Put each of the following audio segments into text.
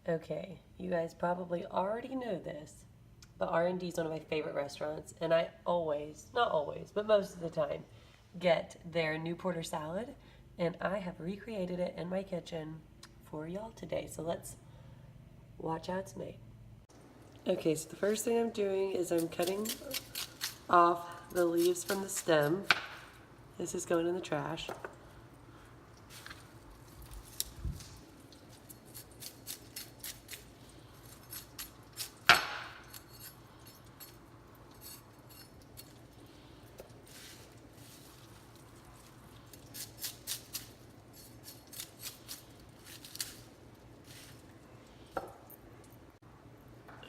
Okay, you guys probably already know this, but R&D is one of my favorite restaurants, and I always, not always, but most of the time, get their new porter salad, and I have recreated it in my kitchen for y'all today. So let's watch how it's made. Okay, so the first thing I'm doing is I'm cutting off the leaves from the stem. This is going in the trash.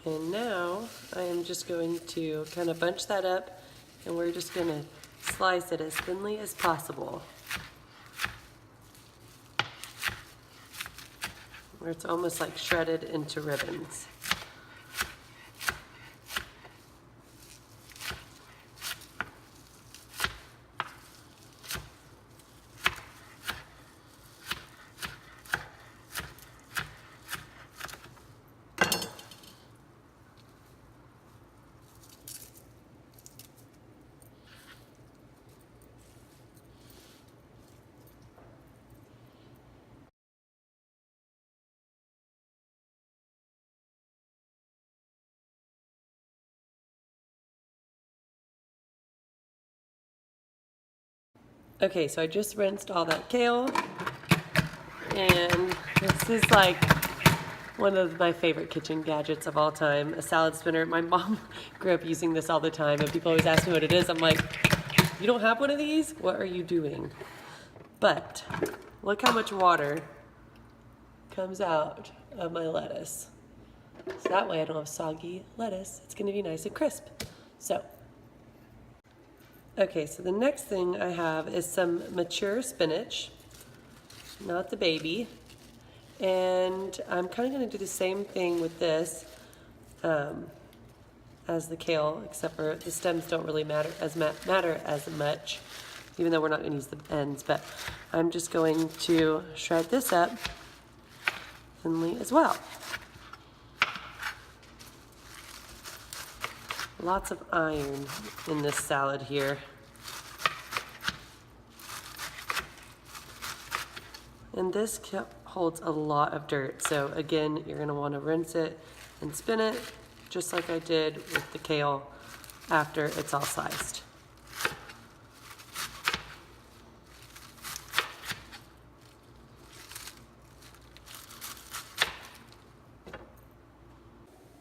And now I am just going to kind of bunch that up, and we're just going to slice it as thinly as possible, where it's almost like shredded into ribbons. Okay, so I just rinsed all that kale, and this is like one of my favorite kitchen gadgets of all time, a salad spinner. My mom grew up using this all the time, and people always ask me what it is. I'm like, you don't have one of these? What are you doing? But look how much water comes out of my lettuce. So that way I don't have soggy lettuce. It's gonna be nice and crisp. Okay, so the next thing I have is some mature spinach, not the baby. And I'm kind of going to do the same thing with this as the kale, except for the stems don't really matter as much, even though we're not going to use the ends. But I'm just going to shred this up thinly as well. Lots of iron in this salad here. And this holds a lot of dirt, so again, you're gonna wanna rinse it and spin it, just like I did with the kale after it's all sliced.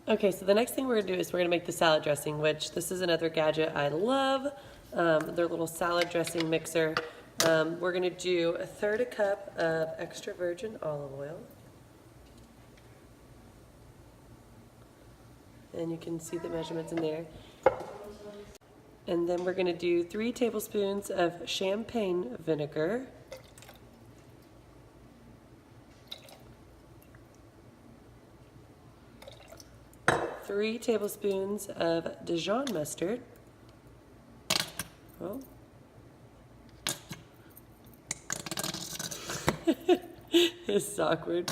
Okay, so the next thing we're gonna do is we're gonna make the salad dressing, which this is another gadget I love. Their little salad dressing mixer. We're gonna do 1/3 cup of extra virgin olive oil. And you can see the measurements in there. And then we're gonna do 3 tablespoons of champagne vinegar. 3 tablespoons of Dijon mustard. Oh. This is awkward.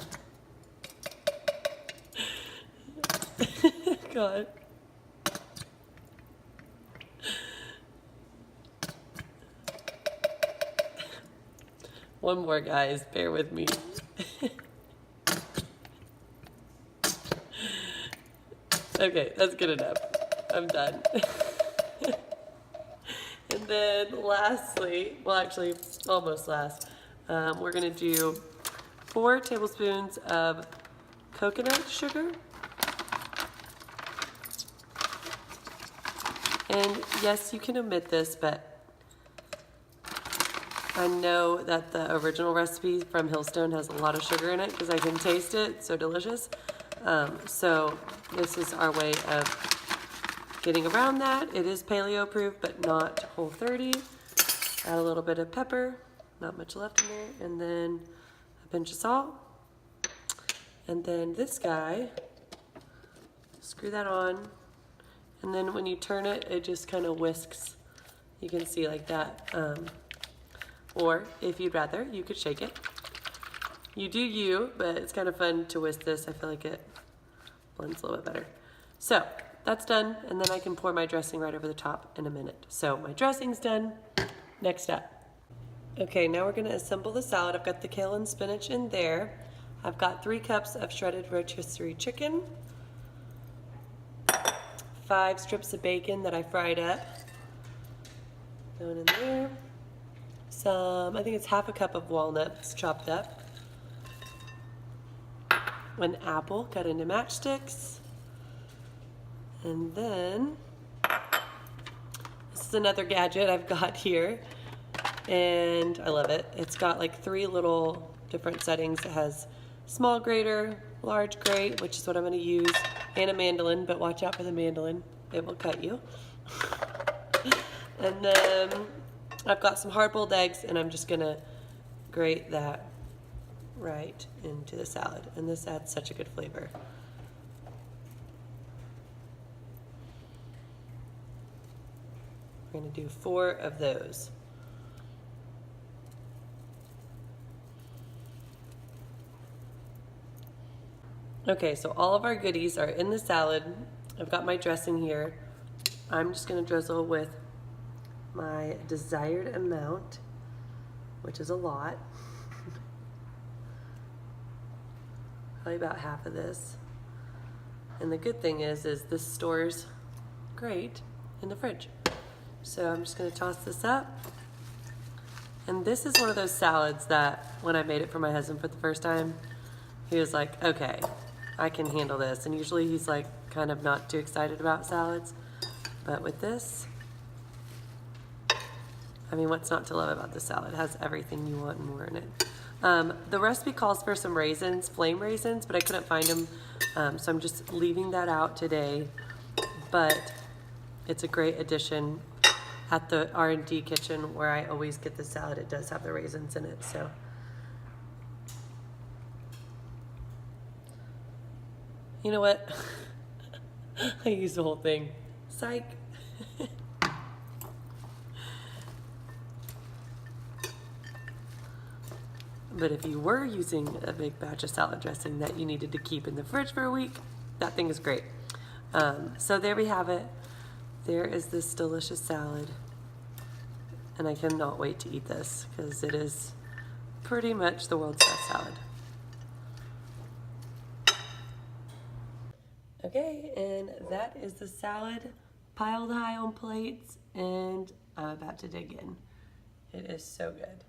God. One more, guys. Bear with me. Okay, that's good enough. I'm done. And then lastly, well actually almost last, we're gonna do 4 tablespoons of coconut sugar. And yes, you can omit this, but I know that the original recipe from Hillstone has a lot of sugar in it because I can taste it. It's so delicious. So this is our way of getting around that. It is paleo proof, but not Whole30. Add a little bit of pepper, not much left in there, and then a pinch of salt. And then this guy, screw that on. And then when you turn it, it just kind of whisks. You can see like that. Or if you'd rather, you could shake it. You do you, but it's kind of fun to whisk this. I feel like it blends a little bit better. So that's done, and then I can pour my dressing right over the top in a minute. So my dressing's done. Next up. Okay, now we're gonna assemble the salad. I've got the kale and spinach in there. I've got 3 cups of shredded rotisserie chicken, 5 strips of bacon that I fried up, going in there. I think it's half a cup of walnuts chopped up, 1 apple cut into matchsticks, and then this is another gadget I've got here, and I love it. It's got like 3 little different settings. It has small grater, large grate, which is what I'm going to use, and a mandolin, but watch out for the mandolin. It will cut you. And then I've got some hard-boiled eggs, and I'm just going to grate that right into the salad. And this adds such a good flavor. We're going to do 4 of those. Okay, so all of our goodies are in the salad. I've got my dressing here. I'm just gonna drizzle with my desired amount, which is a lot. Probably about half of this. And the good thing is this stores great in the fridge. So I'm just gonna toss this up. And this is one of those salads that when I made it for my husband for the first time, he was like, okay, I can handle this. And usually he's like kind of not too excited about salads. But with this, I mean, what's not to love about this salad? It has everything you want and more in it. The recipe calls for some raisins, flame raisins, but I couldn't find them. So I'm just leaving that out today. But it's a great addition at the R&D kitchen where I always get the salad. It does have the raisins in it, so. You know what? I used the whole thing. Psych. But if you were using a big batch of salad dressing that you needed to keep in the fridge for a week, that thing is great. So there we have it. There is this delicious salad. And I cannot wait to eat this because it is pretty much the world's best salad. Okay, and that is the salad piled high on plates, and I'm about to dig in. It is so good.